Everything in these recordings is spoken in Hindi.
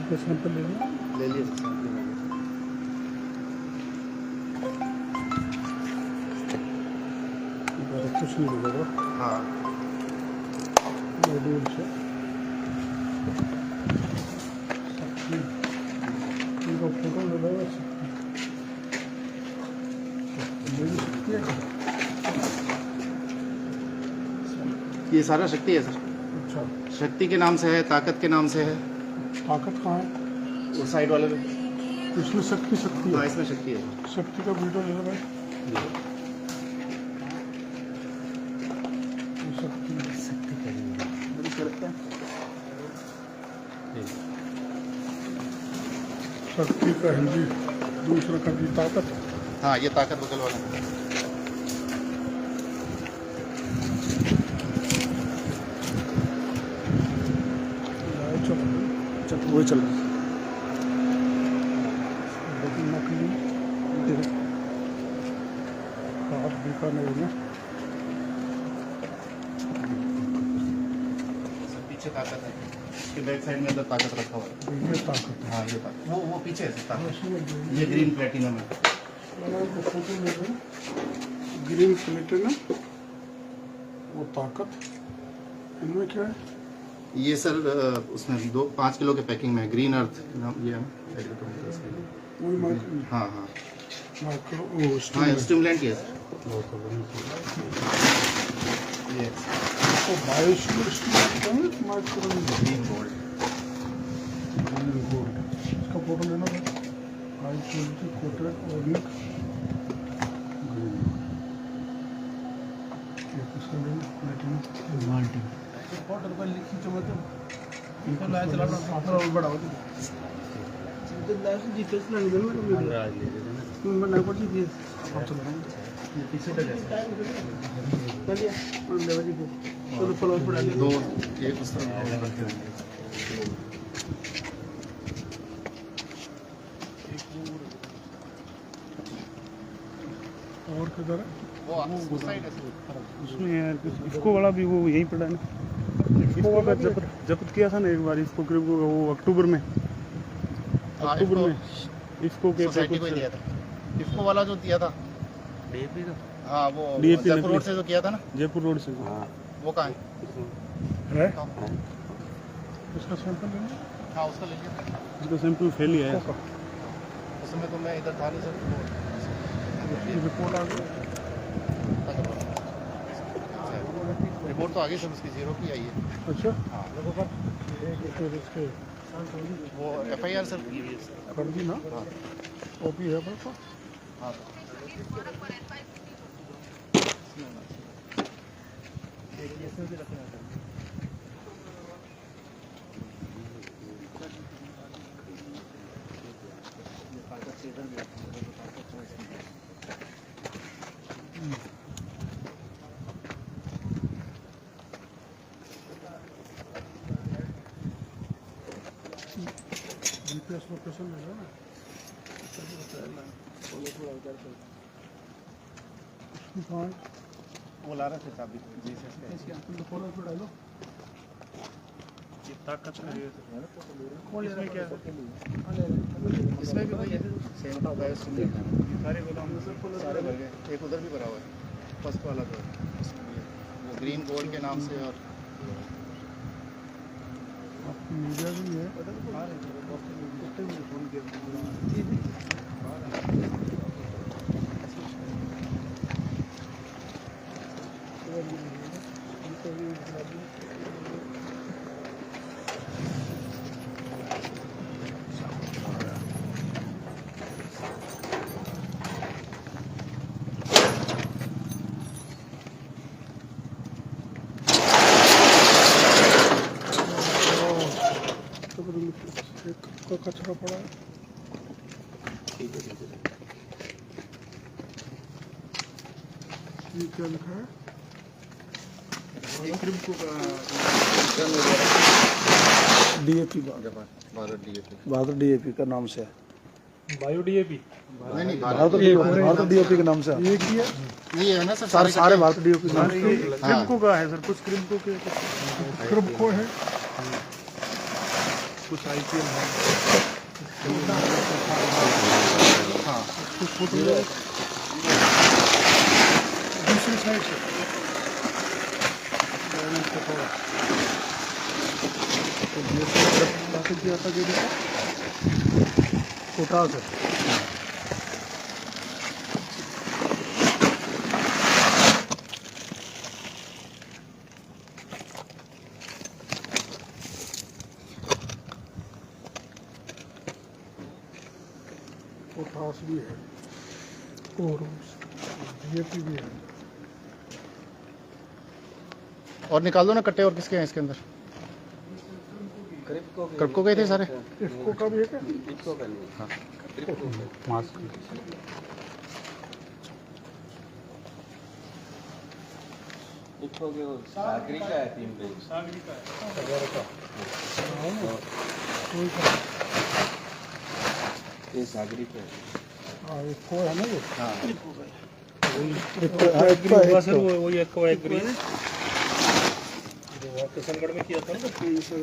इसका सैंपल ले लिया। ले लिए सर। कुछ नहीं होगा। हाँ दूर से इनका फोटो लगाया ये सारा शक्ति है सर। अच्छा, शक्ति के नाम से है, ताकत के नाम से है। ताकत कहाँ है? वो साइड वाले में। इसमें शक्ति हाँ है। इसमें शक्ति है। शक्ति का वीडियो ले लो भाई। शक्ति का हिंदी, दूसरा का भी ताकत। हाँ ये ताकत बगल वाला है। चल वही चल रहा है। नकली आप बीकानेर में पीछे ताकत है, इसके बैक साइड में अंदर ताकत रखा हुआ है। ये ताकत हाँ ये ताकत, वो पीछे है सर ताकत। है। ये ग्रीन प्लेटिनम है। फोटो ले लो। ग्रीन प्लेटिनम, वो ताकत, इनमें क्या है? ये सर उसमें 5 किलो के पैकिंग में है। ग्रीन अर्थ नाम ये है। वही माइक्रो, हाँ हाँ माइक्रो हाँ स्टिमुलेंट ही है सर। ये माइक्रो ग्रीन गोल्ड। इसका फोटो लेना है। हाई क्वालिटी कोटेड ऑर्गेनिक दो एक उस तरह और किधर है? वो उस साइड है सर। उसमें यार इसको वाला भी वो यहीं पड़ा है ना। इसको वाला जब्त किया था ना एक बार इसको, करीब वो अक्टूबर में इसको सोसाइटी को ही दिया था। इसको वाला जो दिया था डीएपी का। हाँ वो DAP जयपुर रोड से जो किया था ना, जयपुर रोड से वो कहाँ है। इसका सैंपल लेना। हाँ उसका ले लिया। इसका सैंपल फेल ही है। उसमें तो मैं इधर था नहीं सर। रिपोर्ट आ गई। रिपोर्ट तो आ गई सर, उसकी 0 की आई है। अच्छा, हाँ फिर इसके वो FIR सर की हुई है सर। कर दी ना। हाँ कॉपी है बस। हाँ GPS लोकेशन ले लो ना। उसकी कहाँ है? वो ला रहा था चाबी GSS का। फोटो पे डालो। ताकत है। इसमें क्या है? इसमें भी वही है सेम सारे गोदाम सारे भर गए। एक उधर भी भरा हुआ है फर्स्ट वाला तो इसमें भी है। वो ग्रीन गोल्ड के नाम से। और आपकी मीडिया भी है। एक कचरा पड़ा है। ये क्या लिखा है? DAP का, भारत DAP का नाम से है। Bio DAP. नहीं भारत DAP के नाम से है। ये है ना सर सारे भारत DAP के नाम से। क्रिम्को का है सर, कुछ क्रिम्को के क्रिम्को है। कुछ IPL है। हाँ कुछ फोटो दूसरी साइड से किया था पोटास है। पोटास भी है और DAP भी है। और निकाल दो ना कट्टे, और किसके हैं इसके अंदर? क्रिप्को के थे सारे। इसको का भी है क्या? हाँ मास्क सागरी का है 3 पेज। सागरी का है। ये सागरी का है। हाँ इसको है ना ये। हाँ होगा सर, वही एक्वा एग्री जो वहाँ किशनगढ़ में किया था ना सर।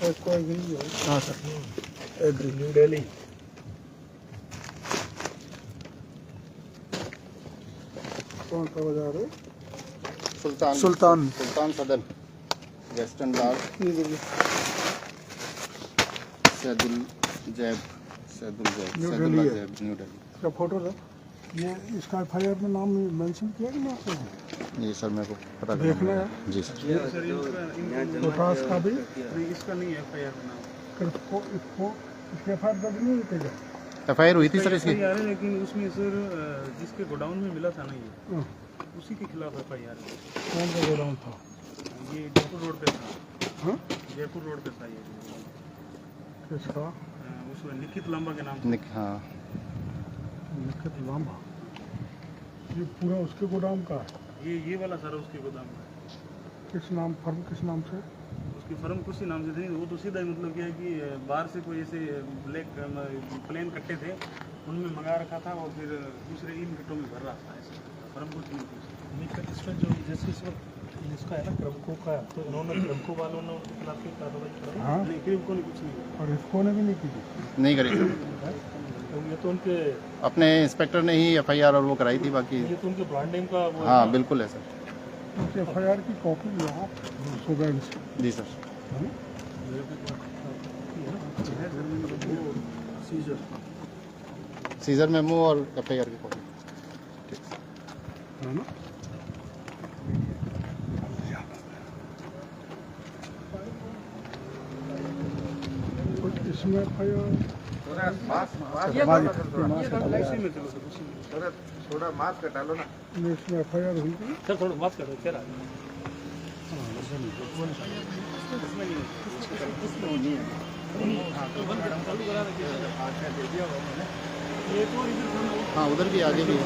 एक्वा एग्री है। हाँ सर एग्री न्यू दिल्ली। कौन सा बाजार है? सुल्तान सदन, वेस्टर्न बार, सैदुल जैब, न्यू दिल्ली। इसका फोटो था। ये इसका FIR में नाम मेंशन किया कि नहीं? ये सर मेरे को पता देखना है। जी सर। पोटास का भी इसका नहीं है FIR में नाम। इसको इसके FIR दर्ज नहीं होते क्या? FIR हुई थी सर इसकी। FIR है, लेकिन उसमें सर जिसके गोडाउन में मिला था ना ये, उसी के खिलाफ FIR है। कौन सा गोडाउन था? ये जयपुर रोड पे था। हाँ जयपुर रोड पे था ये। किसका? उसमें निखित लांबा के नाम से। हाँ निखित लांबा। ये पूरा उसके गोदाम का है? ये वाला सारा उसके गोदाम का है। किस नाम, फर्म किस नाम से? उसकी फर्म कुछ ही नाम से थी। वो तो सीधा ही मतलब क्या है कि बाहर से कोई ऐसे ब्लैक प्लेन कट्टे थे, उनमें मंगा रखा था और फिर दूसरे इन कट्टों में भर रहा था। ऐसे फर्म कुछ नहीं थी। निखित इसका जो जैसे इस वक्त इसका है ना क्रमको का, तो उन्होंने क्रमको वालों ने उसके खिलाफ की कार्रवाई की। हाँ नहीं, क्रमको ने कुछ नहीं किया और इसको ने भी नहीं की। नहीं करी सर। ये तो उनके अपने इंस्पेक्टर ने ही FIR और वो कराई थी, बाकी ये तो उनके ब्रांडिंग का वो हाँ बिल्कुल है सर। उनके FIR की कॉपी यहाँ सुबह से। जी सर। सीजर मेमो और FIR की कॉपी। है ना? इसमें FIR थोड़ा मास्क हटा लो ना। इसमें FIR हुई थी। सर थोड़ा माफ करो क्या रहा हाँ उधर भी आगे भी है।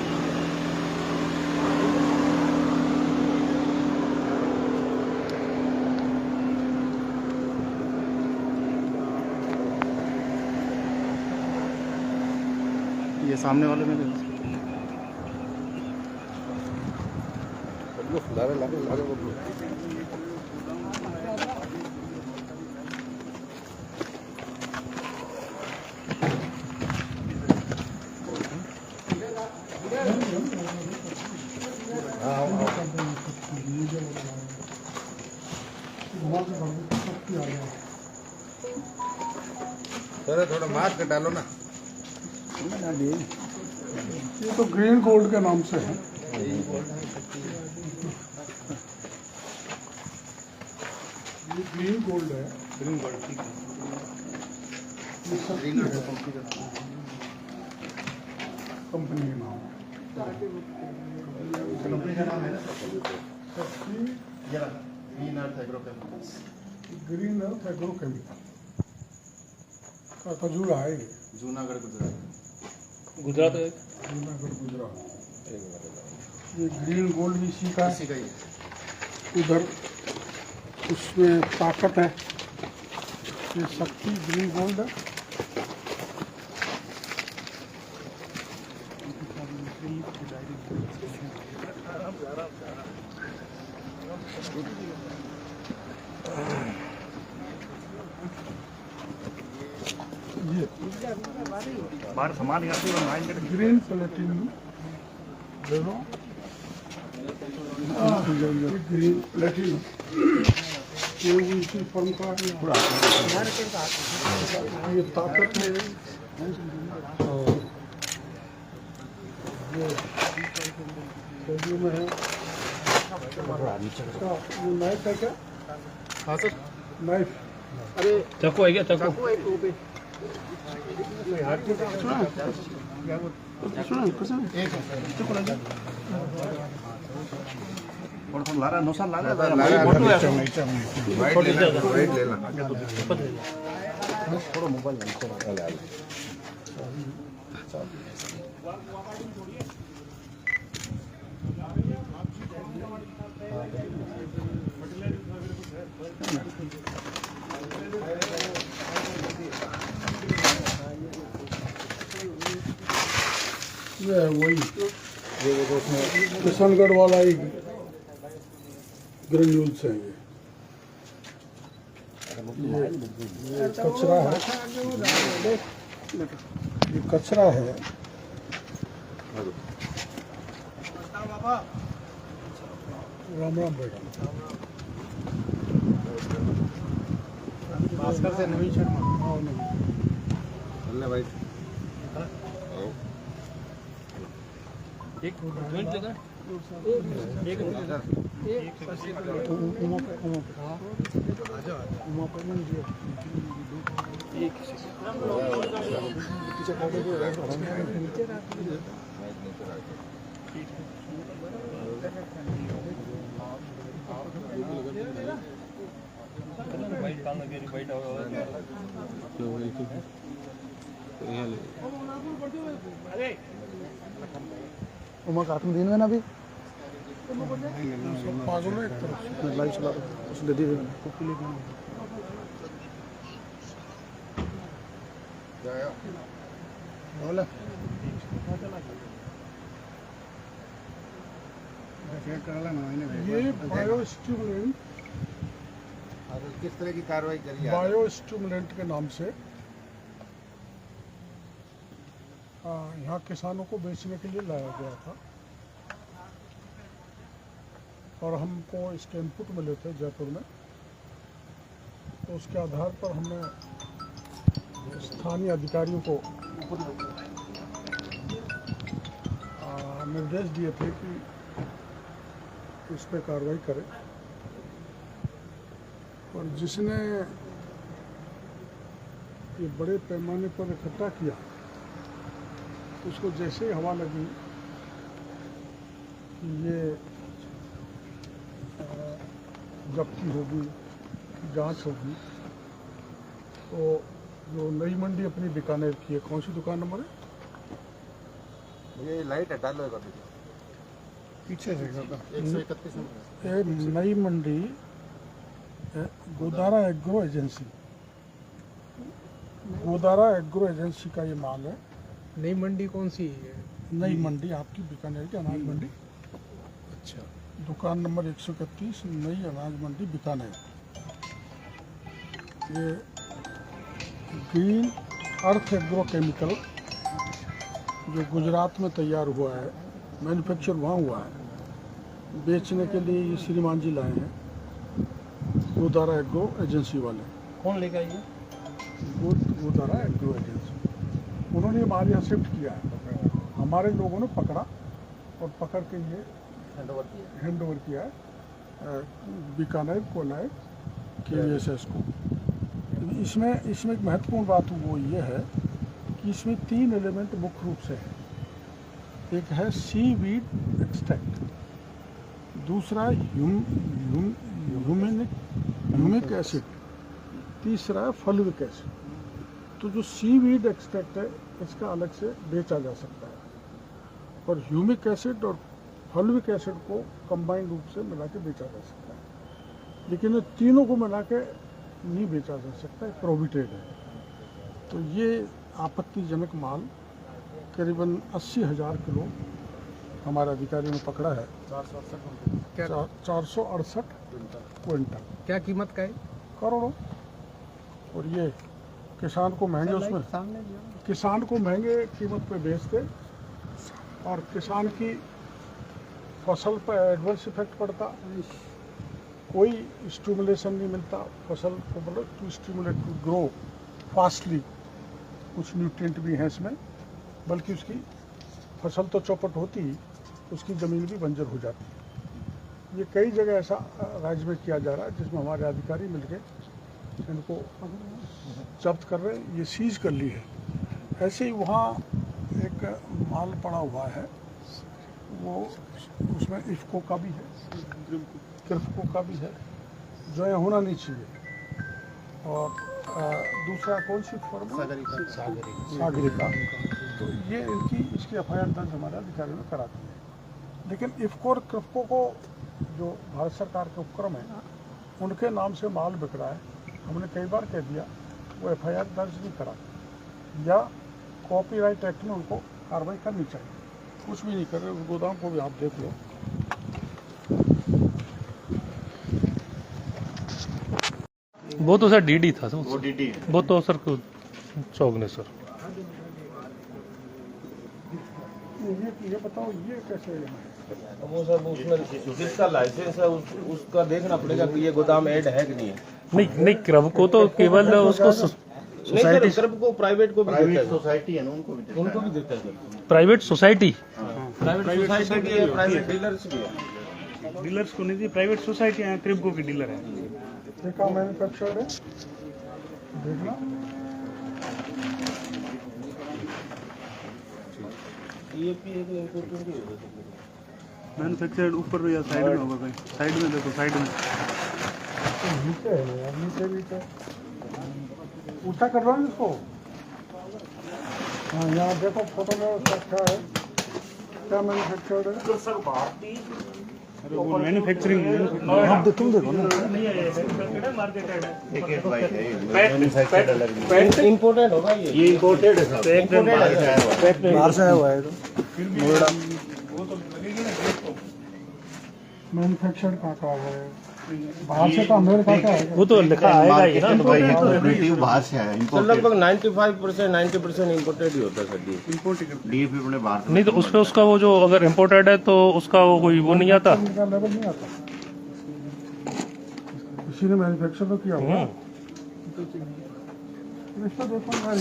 ये सामने वाले में थोड़ा मास्क डालो ना। ये तो ग्रीन गोल्ड के नाम से है। ये ग्रीन गोल्ड है। ग्रीन गोल्ड ठीक है। ये शक्ति है कंपनी के नाम। कंपनी का नाम है ना शक्ति green earth agrochemicals. Green earth agrochemical का खजूरा है ये। जूनागढ़ गुजरात। गुजरात है। जूनागढ़ गुजरात। ये ग्रीन गोल्ड भी इसी का इसी का ही है। उधर उसमें ताकत है। ये शक्ति ग्रीन गोल्ड है। ये बाहर सामान यहाँ से मंगाएंगे ग्रीन प्लेटिनम ले लो। ये ग्रीन प्लेटिनम ये उसी फर्म का ये ताकत है। ये सब्जी में है। ये नाइफ है क्या? हाँ सर। नाइफ चाकू है क्या? चाकू थोड़ा सा ला रहा है, नुकसान ला रहा है। थोड़ा मोबाइल ये वही किशनगढ़ वाला ही ग्रेन्यूल्स है। ये कचरा है, ये कचरा है। राम राम बेटा। भास्कर से नवीन शर्मा। हाँ नहीं भाई एक जॉइंट लगा एक उमा का दिन में ना अभी सब पागल है एक तरफ से। लाइव चला कुछ दे दी बोला ये बायोस्टिमुलेंट, किस तरह की कार्रवाई करी बायोस्टिमुलेंट के नाम से यहाँ किसानों को बेचने के लिए लाया गया था और हमको इसके इनपुट मिले थे जयपुर में। तो उसके आधार पर हमने स्थानीय अधिकारियों को निर्देश दिए थे कि इस पर कार्रवाई करें। और जिसने ये बड़े पैमाने पर इकट्ठा किया उसको जैसे ही हवा लगी कि ये जब्ती होगी, जांच होगी, तो जो नई मंडी अपनी बीकानेर की है, कौन सी दुकान नंबर है? ये लाइट हटा लो एक पीछे से 131 नंबर। ये नई मंडी Godara agro agency, Godara agro agency का ये माल है। नई मंडी कौन सी है? नई मंडी आपकी बीकानेर की अनाज मंडी। अच्छा। दुकान नंबर 131 नई अनाज मंडी बीकानेर। ये ग्रीन अर्थ एग्रो केमिकल जो गुजरात में तैयार हुआ है, मैन्युफैक्चर वहाँ हुआ है, बेचने के लिए ये श्रीमान जी लाए हैं गोदारा एग्रो एजेंसी वाले। कौन लेकर आई है? गोदारा एग्रो एजेंसी, उन्होंने ये माल यहाँ शिफ्ट किया है। हमारे लोगों ने पकड़ा और पकड़ के ये हैंड ओवर किया है बीकानेर कोलाय KVSS को। इसमें एक महत्वपूर्ण बात वो ये है कि इसमें 3 एलिमेंट मुख्य रूप से है। एक है सीवीड एक्सट्रैक्ट, दूसरा ह्यूमिक एसिड, तीसरा है फॉल्विक एसिड। तो जो सीवीड एक्सट्रैक्ट है इसका अलग से बेचा जा सकता है और ह्यूमिक एसिड और फॉल्विक एसिड को कंबाइंड रूप से मिला के बेचा जा सकता है, लेकिन ये तीनों को मिला के नहीं बेचा जा सकता, प्रोहिबिटेड है। तो ये आपत्तिजनक माल करीबन 80,000 किलो हमारे अधिकारियों ने पकड़ा है। 468 क्विंटल। क्या कीमत का है? करोड़ों। और ये किसान को महंगे उसमें किसान को महंगे कीमत पे बेचते और किसान की फसल पर एडवर्स इफेक्ट पड़ता, कोई स्टिमुलेशन नहीं मिलता फसल को, मतलब to stimulate to grow fastly, कुछ न्यूट्रिएंट भी हैं इसमें, बल्कि उसकी फसल तो चौपट होती ही, उसकी ज़मीन भी बंजर हो जाती है। ये कई जगह ऐसा राज्य में किया जा रहा है जिसमें हमारे अधिकारी मिलकर इनको जब्त कर रहे हैं, ये सीज कर ली है। ऐसे ही वहाँ एक माल पड़ा हुआ है, वो उसमें इफ्को का भी है, क्रिप्को का भी है, जो ये होना नहीं चाहिए। और दूसरा कौन सी फर्म है? सागरिका। तो ये इसकी FIR दर्ज हमारे अधिकारियों ने करा दी है। लेकिन इफ्को और क्रिप्को को जो भारत सरकार के उपक्रम है उनके नाम से माल बिक रहा है, हमने कई बार कह दिया वो FIR दर्ज नहीं करा, या कॉपीराइट एक्ट में उनको कार्रवाई करनी चाहिए, कुछ भी नहीं कर रहे। उस गोदाम को भी आप देख लो। वो तो सर DD था सर, वो डीडी है। वो तो सर चौक ने सर। ये बताओ ये कैसे है? वो सब उसमें जिसका लाइसेंस है उसका देखना पड़ेगा कि ये गोदाम ऐड है कि नहीं है। नहीं क्रब को तो केवल उसको सोसाइटी, को प्राइवेट को भी प्राइवेट सोसाइटी है ना, उनको भी देता है। प्राइवेट सोसाइटी, प्राइवेट सोसाइटी भी है, प्राइवेट डीलर्स भी है। डीलर्स को नहीं दी, प्राइवेट सोसाइटी है, क्रिप्को की डीलर है। देखा मैन्युफैक्चर्ड है, देखना मैन्युफैक्चर्ड ऊपर या साइड में होगा, कहीं साइड में देखो, साइड में नीचे है यार, नीचे ऊँचा कर रहा हूँ इसको। हाँ यहाँ देखो फोटो में उसका क्या है, क्या मैन्युफैक्चर्ड है? अरे वो मैन्युफैक्चरिंग आप तुम देखो ना, इम्पोर्टेड होगा ये इम्पोर्टेड है, बाहर से आया हुआ है। मैन्युफैक्चर्ड कहाँ है? बाहर से तो अमेरिका का है। वो तो लिखा आएगा ही ना। बाहर से आया, लगभग 95% 90% इम्पोर्टेड ही होता है सर। डीएपी अपने बाहर से। नहीं तो उसपे उसका वो जो अगर इम्पोर्टेड है तो उसका वो कोई वो नहीं आता। इनका लेवल नहीं आता, किसी ने मैन्युफैक्चर तो किया होगा। इसको देखो ना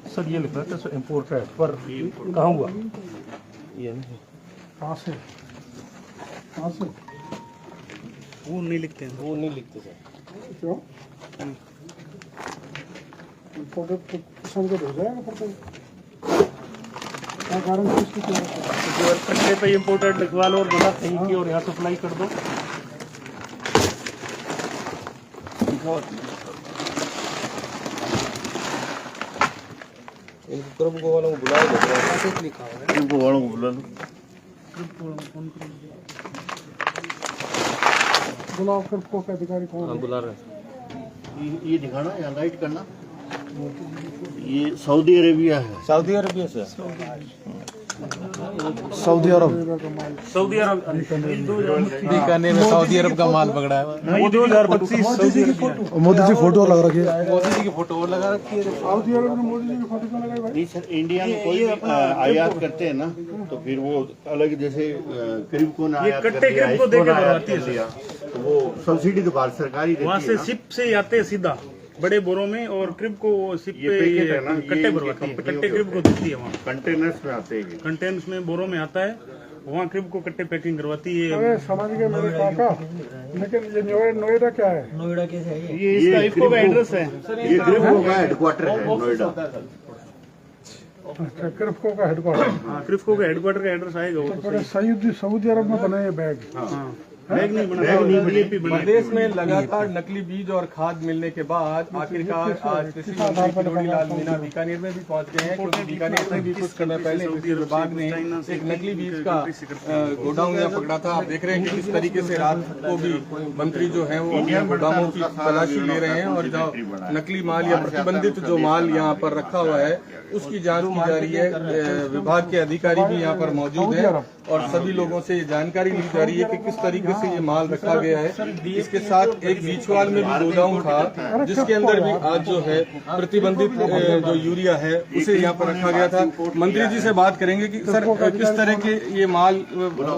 सर ये लिखा है इम्पोर्टेड, पर कहाँ हुआ? कहाँ से वो नहीं लिखते हैं, वो नहीं लिखते सर। क्यों? इम्पोर्टेड तो किसान को हो जाएगा, पर क्या कारण है इसकी? कट्टे पे इम्पोर्टेड लिखवा लो और बना कहीं की और यहाँ सप्लाई कर दो। क्रिप्को वालों को बुलाया जाता है, लिखा हुआ है। क्रिप्को वालों को बुला लो। बुलाओ क्रिप्को के अधिकारी कौन है? बुला रहे हैं। ये दिखाना, यहाँ लाइट करना। ये सऊदी अरेबिया है। सऊदी अरबिया से सऊदी अरब बीकानेर में सऊदी अरब का माल पकड़ा है। मोदी जी की फोटो लगा रखी है, मोदी जी की फोटो लगा रखी है। सऊदी अरब में मोदी जी की फोटो क्यों लगाई भाई? नहीं सर, इंडिया में कोई भी आयात करते हैं ना, तो फिर वो अलग, जैसे क्रिप्को ने आयात कर दिया, इसको ने आयात कर दिया, तो वो सब्सिडी तो भारत सरकार ही देती है। वहाँ से शिप से आते हैं सीधा बड़े बोरों में, और क्रिप को शिप ये पे पैकेट है ना, कट्टे ये भरवाती है, कंपनियों कट्टे के क्रिप को देती है वहाँ, कंटेनर्स में आते हैं। कंटेनर्स में बोरों में आता है, वहाँ क्रिप को कट्टे पैकिंग करवाती है। अरे समझ गए मेरे काका, लेकिन ये नोएडा क्या है? नोएडा कैसे है ये इसका इफ्को का एड्रेस है, ये क्रिप्को का हेडक्वार्टर है नोएडा। अच्छा, क्रिप्को का हेडक्वार्टर। हाँ, क्रिप्को का हेडक्वार्टर का एड्रेस आएगा वो तो सऊदी अरब में बना है बैग। हाँ, बैग नहीं बना, DAP बना। प्रदेश में लगातार नकली बीज और खाद मिलने के बाद आखिरकार आज कृषि मंत्री किरोड़ीलाल मीणा बीकानेर में भी पहुंच गए हैं, क्योंकि बीकानेर में भी कुछ समय पहले कृषि विभाग ने एक नकली बीज का गोडाउन यहाँ पकड़ा था। आप देख रहे हैं कि किस तरीके से रात को भी मंत्री जो हैं वो अपने गोदामों की तलाशी ले रहे हैं, और जो नकली माल या प्रतिबंधित जो माल यहाँ पर रखा हुआ है उसकी जांच की जा रही है। विभाग के अधिकारी भी यहाँ पर मौजूद हैं और सभी लोगों से ये जानकारी ली जा रही है कि किस तरीके से से ये माल रखा गया है। इसके साथ एक बीचवाल में भी गोदाम था जिसके अंदर भी आज जो है प्रतिबंधित जो यूरिया है उसे यहाँ पर रखा गया था। मंत्री जी से बात करेंगे कि सर किस तरह के ये माल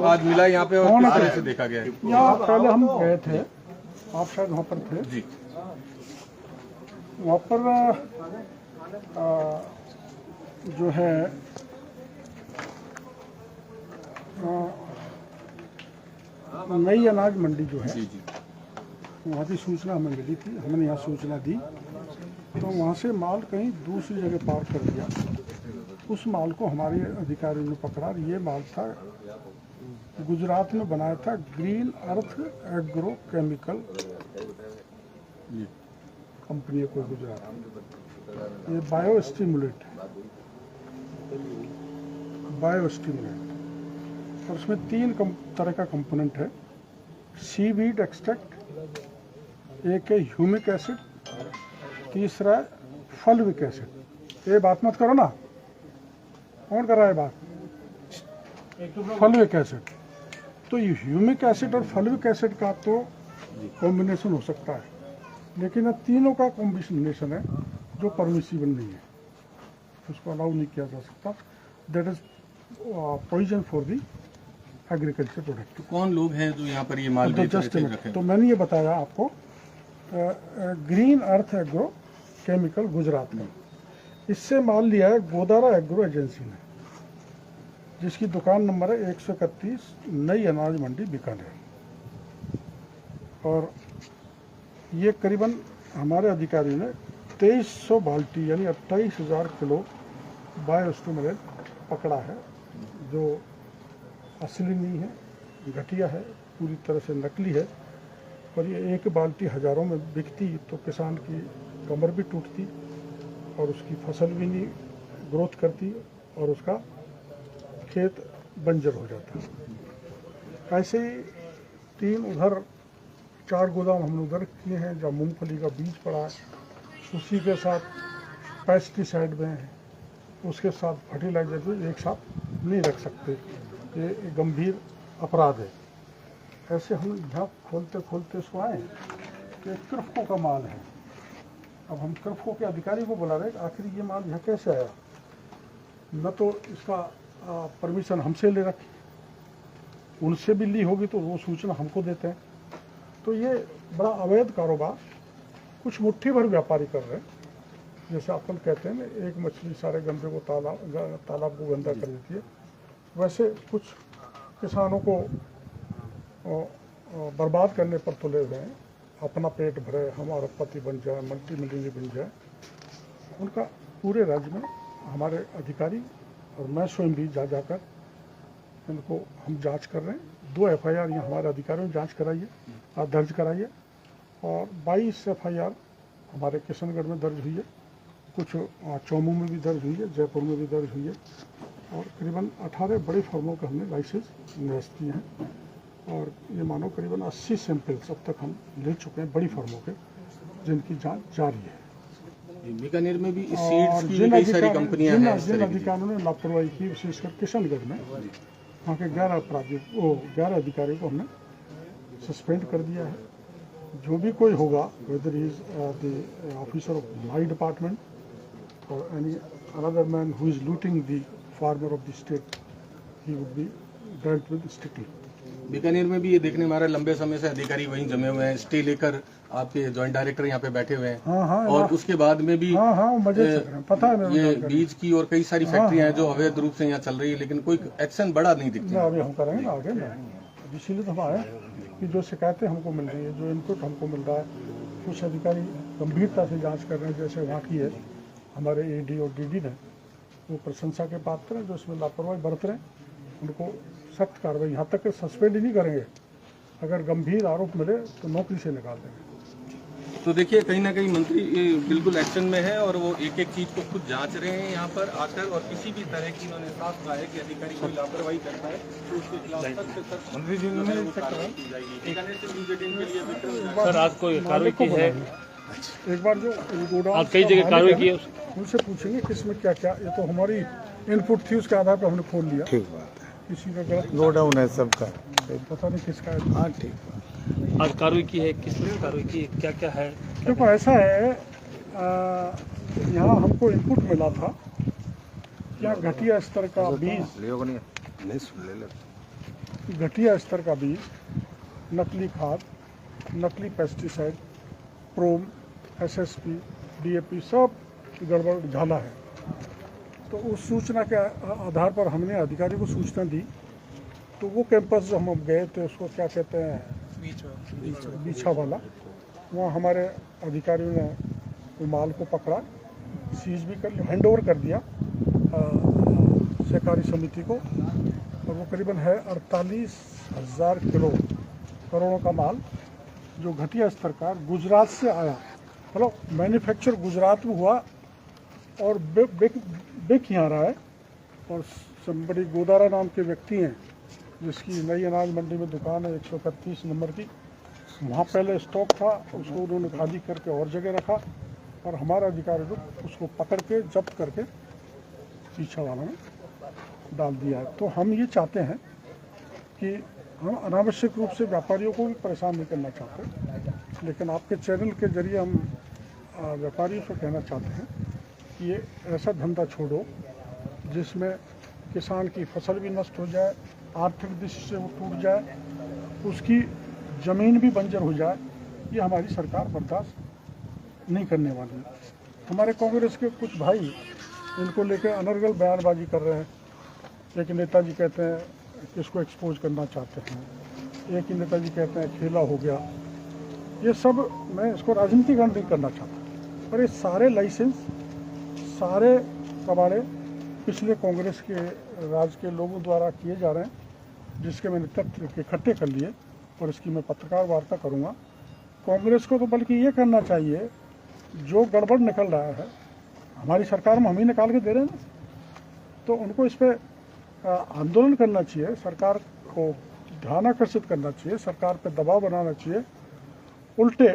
आज मिला यहाँ पे और किस तरह से देखा गया है। यहाँ पहले हम गए थे, आप शायद वहाँ पर थे जी। वहाँ पर जो है नई अनाज मंडी जो है जी जी वहाँ की सूचना हमें मिली थी, हमने यहाँ सूचना दी तो वहाँ से माल कहीं दूसरी जगह पार कर दिया। उस माल को हमारे अधिकारियों ने पकड़ा। ये माल था गुजरात में बनाया था green earth agro chemical company है कोई गुजरात में। ये बायो स्टिमुलेट और उसमें 3 तरह का कंपोनेंट है। सीवीड एक्सट्रैक्ट, एक है ह्यूमिक एसिड, तीसरा है फल्विक एसिड। ये बात मत करो ना, कौन कर रहा है बात? Fulvic acid. तो ये ह्यूमिक एसिड और फल्विक एसिड का तो कॉम्बिनेशन हो सकता है, लेकिन ये तीनों का कॉम्बिनेशन है जो परमिसिबल नहीं है, उसको अलाउ नहीं किया जा सकता। That is poison for the agriculture product. कौन लोग हैं जो यहाँ पर ये माल बेच रहे थे? तो मैंने ये बताया आपको, green earth agro chemical Gujarat में। इससे माल लिया है गोदारा एग्रो एजेंसी ने, जिसकी दुकान नंबर है 131 नई अनाज मंडी बीकानेर। और ये करीबन हमारे अधिकारी ने 2300 बाल्टी यानी 28,000 किलो बायोस्टिमुलेंट पकड़ा है, जो असली नहीं है, घटिया है, पूरी तरह से नकली है। और ये एक बाल्टी हज़ारों में बिकती तो किसान की कमर भी टूटती और उसकी फसल भी नहीं ग्रोथ करती और उसका खेत बंजर हो जाता। ऐसे ही 3 उधर 4 गोदाम हमने उधर किए हैं जहाँ मूंगफली का बीज पड़ा है, उसी के साथ पेस्टिसाइड में है, उसके साथ फर्टिलाइजर भी एक साथ नहीं रख सकते, ये गंभीर अपराध है। ऐसे हम यहाँ खोलते खोलते इसको आए कि कृफको का माल है। अब हम कृफको के अधिकारी को बुला रहे हैं आखिर ये माल यहाँ कैसे आया। न तो इसका परमिशन हमसे ले रखी, उनसे भी ली होगी तो वो सूचना हमको देते हैं। तो ये बड़ा अवैध कारोबार कुछ मुट्ठी भर व्यापारी कर रहे हैं। जैसे अपन कहते हैं ना, एक मछली सारे गंदे को तालाब को गंदा कर देती है, वैसे कुछ किसानों को बर्बाद करने पर तुले हुए हैं। अपना पेट भरे, हमारा पति बन जाए, मल्टी मिलियनर बन जाए। उनका पूरे राज्य में हमारे अधिकारी और मैं स्वयं भी जाकर इनको हम जांच कर रहे हैं। 2 FIR यहाँ हमारे अधिकारियों ने जांच कराई है, दर्ज कराई है, और 22 FIR हमारे किशनगढ़ में दर्ज हुई है, कुछ चौमू में भी दर्ज हुई है, जयपुर में भी दर्ज हुई है, और करीबन 18 बड़े फर्मों के हमने लाइसेंस निरस्त किए हैं। और ये मानो करीबन 80 सैंपल्स अब तक हम ले चुके हैं बड़ी फर्मों के, जिनकी जांच जारी है। बीकानेर में भी इस सीड्स की कई सारी कंपनियां हैं। जिन अधिकारियों ने लापरवाही की, विशेषकर किशनगढ़ में, वहाँ के 11 अधिकारियों को हमने सस्पेंड कर दिया है। जो भी कोई होगा, whether is the officer of my department और any another man who is looting the farmer of the state, he would be dealt with strictly. Bikaner में भी ये देखने में आ रहा है लंबे समय से अधिकारी वहीं जमे हुए हैं, स्टे लेकर आपके जॉइंट डायरेक्टर यहाँ पे बैठे हुए हैं। हाँ, और उसके बाद में भी मजे से पता है ये बीज की और कई सारी फैक्ट्रियां हैं जो अवैध रूप से यहाँ चल रही है, लेकिन कोई एक्शन बड़ा नहीं दिखता। अभी हम करेंगे ना आगे ना, इसीलिए तो हम आए कि जो शिकायतें हमको मिल रही है, जो इनपुट हमको मिल रहा है, कुछ अधिकारी गंभीरता से जांच कर रहे हैं। जैसे वहाँ की है हमारे AD और DD ने, वो प्रशंसा के पात्र हैं। जो इसमें लापरवाही बरत रहे हैं उनको सख्त कार्रवाई, यहाँ तक सस्पेंड ही नहीं करेंगे, अगर गंभीर आरोप मिले तो नौकरी से निकाल देंगे। तो देखिए कहीं ना कहीं मंत्री बिल्कुल एक्शन में है और वो एक एक चीज को खुद जांच रहे हैं यहाँ पर आकर, और किसी भी तरह की उन्होंने साफ कहा है कि अधिकारी कोई लापरवाही करता है तो उसके खिलाफ सख्त से सख्त मंत्री जी ने कार्रवाई की जाएगी। बीकानेर से न्यूज़ 18 के लिए विक्रम। सर आज कोई कार्रवाई की है? एक बार जो गोडाउन आज कई जगह कार्रवाई की है, उनसे पूछेंगे किसमें क्या क्या, ये तो हमारी इनपुट थी, उसके आधार पर हमने खोल लिया। ठीक बात है। किसी का गलत गोडाउन है सबका। पता नहीं किसका है। हाँ ठीक। आज कार्रवाई की है, किस लिए कार्रवाई की है, क्या क्या है? देखो ऐसा है, यहाँ हमको इनपुट मिला था क्या घटिया स्तर का बीज, घटिया स्तर का बीज, नकली खाद, नकली पेस्टिसाइड, प्रोम, एसएसपी, डीएपी सब गड़बड़ झाला है। तो उस सूचना के आधार पर हमने अधिकारी को सूचना दी। तो वो कैंपस जो हम गए थे उसको क्या कहते हैं, बीछा वाला, वहाँ हमारे अधिकारियों ने वो माल को पकड़ा, सीज भी कर लिया, हैंड ओवर कर दिया सहकारी समिति को। और वो करीबन है 48,000 किलो करोड़ों का माल जो घटिया स्तर का गुजरात से आया। मतलब मैन्युफैक्चर गुजरात में हुआ और बिक यहाँ रहा है। और बड़ी गोदारा नाम के व्यक्ति हैं जिसकी नई अनाज मंडी में दुकान है 131 नंबर की, वहाँ पहले स्टॉक था, उसको उन्होंने खाली करके और जगह रखा और हमारा अधिकारी लोग उसको पकड़ के जब्त करके पीछा वाला में डाल दिया है। तो हम ये चाहते हैं कि हम अनावश्यक रूप से व्यापारियों को भी परेशान नहीं करना चाहते, लेकिन आपके चैनल के जरिए हम व्यापारियों से कहना चाहते हैं कि ये ऐसा धंधा छोड़ो जिसमें किसान की फसल भी नष्ट हो जाए, आर्थिक दृष्टि से वो टूट जाए, उसकी ज़मीन भी बंजर हो जाए। ये हमारी सरकार बर्दाश्त नहीं करने वाली है। हमारे कांग्रेस के कुछ भाई इनको लेकर अनर्गल बयानबाजी कर रहे हैं। एक नेताजी कहते हैं कि इसको एक्सपोज करना चाहते हैं, एक ही नेताजी कहते हैं खेला हो गया। ये सब मैं इसको राजनीतिकरण नहीं करना चाहता, पर ये सारे लाइसेंस, सारे कबाड़े पिछले कांग्रेस के राज के लोगों द्वारा किए जा रहे हैं, जिसके मैंने तथ्य इकट्ठे कर लिए और इसकी मैं पत्रकार वार्ता करूंगा। कांग्रेस को तो बल्कि ये करना चाहिए, जो गड़बड़ निकल रहा है हमारी सरकार में हम ही निकाल के दे रहे हैं ना, तो उनको इस पर आंदोलन करना चाहिए, सरकार को ध्यान आकर्षित करना चाहिए, सरकार पर दबाव बनाना चाहिए। उल्टे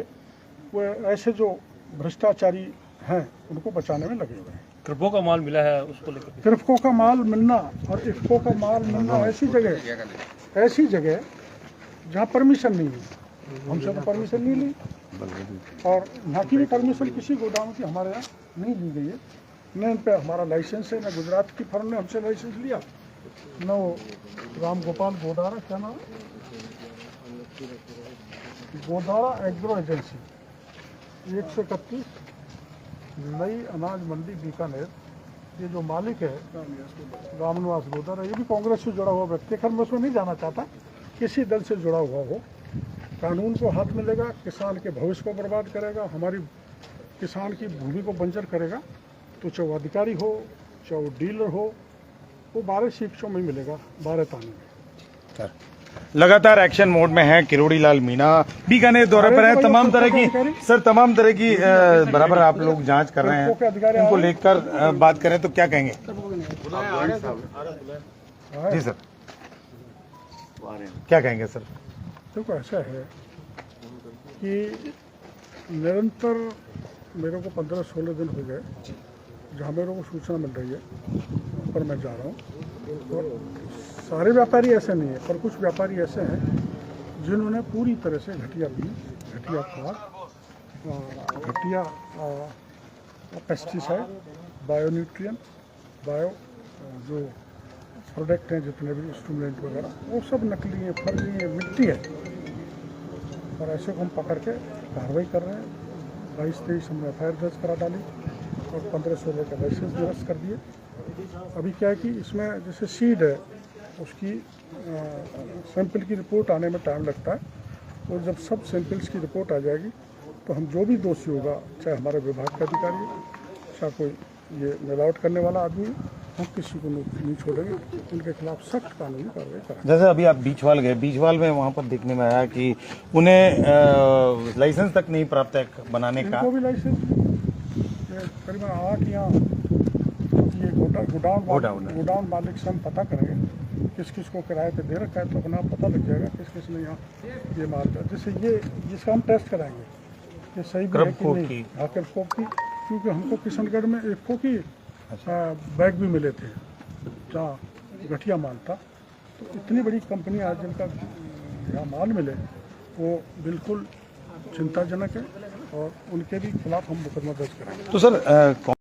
वो ऐसे जो भ्रष्टाचारी हैं उनको बचाने में लगे हुए हैं। कृपो का माल मिला है, उसको लेकर कृपको का माल मिलना और इफ्को का माल मिलना ऐसी जगह जहाँ परमिशन नहीं है, हमसे तो परमिशन नहीं ली और यहाँ की भी परमिशन किसी गोदाम की हमारे यहाँ नहीं ली गई है। न इन पर हमारा लाइसेंस है, न गुजरात की फर्म ने हमसे लाइसेंस लिया, न वो राम गोपाल गोदारा, क्या नाम है, गोदारा एग्रो एजेंसी 131 नई अनाज मंडी बीकानेर, ये जो मालिक है रामनिवास गोदारा, ये भी कांग्रेस से जुड़ा हुआ व्यक्ति। खैर मैं उसमें नहीं जाना चाहता, किसी दल से जुड़ा हुआ हो, कानून को हाथ में लेगा, किसान के भविष्य को बर्बाद करेगा, हमारी किसान की भूमि को बंजर करेगा। तो चाहे वो अधिकारी हो, चाहे वो डीलर हो, वो 12 शिक्षों में मिलेगा, 12 थाने में। लगातार एक्शन मोड में है किरोड़ी लाल मीणा, बीकानेर दौरे पर है। तमाम तरह की बराबर आप लोग जांच कर रहे हैं, उनको लेकर बात करें तो क्या कहेंगे? जी सर, क्या कहेंगे सर? देखो ऐसा है कि निरंतर मेरे को 15-16 दिन हो गए जहाँ मेरे को सूचना मिल रही है पर मैं जा रहा हूँ। और सारे व्यापारी ऐसे नहीं है, पर कुछ व्यापारी ऐसे हैं जिन्होंने पूरी तरह से घटिया बीज, घटिया खाद, घटिया पेस्टिसाइड, बायोन्यूट्रिएंट, जो प्रोडक्ट हैं जितने भी स्टूडेंट वगैरह, वो सब नकली हैं, फर्जी हैं, मिट्टी है। और ऐसे को हम पकड़ के कार्रवाई कर रहे हैं। 22-23 हमने FIR दर्ज करा डाली और 15-16 का लाइसेंस निरस्त कर दिए। अभी क्या है कि इसमें जैसे सीड है, उसकी सैंपल की रिपोर्ट आने में टाइम लगता है, और जब सब सैंपल्स की रिपोर्ट आ जाएगी तो हम जो भी दोषी होगा, चाहे हमारे विभाग का अधिकारी, चाहे कोई ये मिलावट करने वाला आदमी, हम किसी को नहीं छोड़ेंगे, उनके खिलाफ सख्त कानूनी कार्रवाई करेंगे। जैसे अभी आप बीचवाल गए, बीचवाल में वहाँ पर देखने में आया कि उन्हें लाइसेंस तक नहीं प्राप्त है बनाने का। इनको भी लाइसेंस करीबन 8 यहाँ ये गोडाउन मालिक से हम पता करेंगे किस किस को किराए पे दे रखा है, तो अपना पता लग जाएगा किस किस ने यहाँ ये माल का। जैसे ये जिसका हम टेस्ट कराएंगे ये सही भी है कि नहीं। कृपको की, क्योंकि हमको किशनगढ़ में इफ्को की बैग भी मिले थे जहाँ घटिया माल था, तो इतनी बड़ी कंपनी आज जिनका यहाँ माल मिले वो बिल्कुल चिंताजनक है और उनके भी खिलाफ हम मुकदमा दर्ज करेंगे। तो सर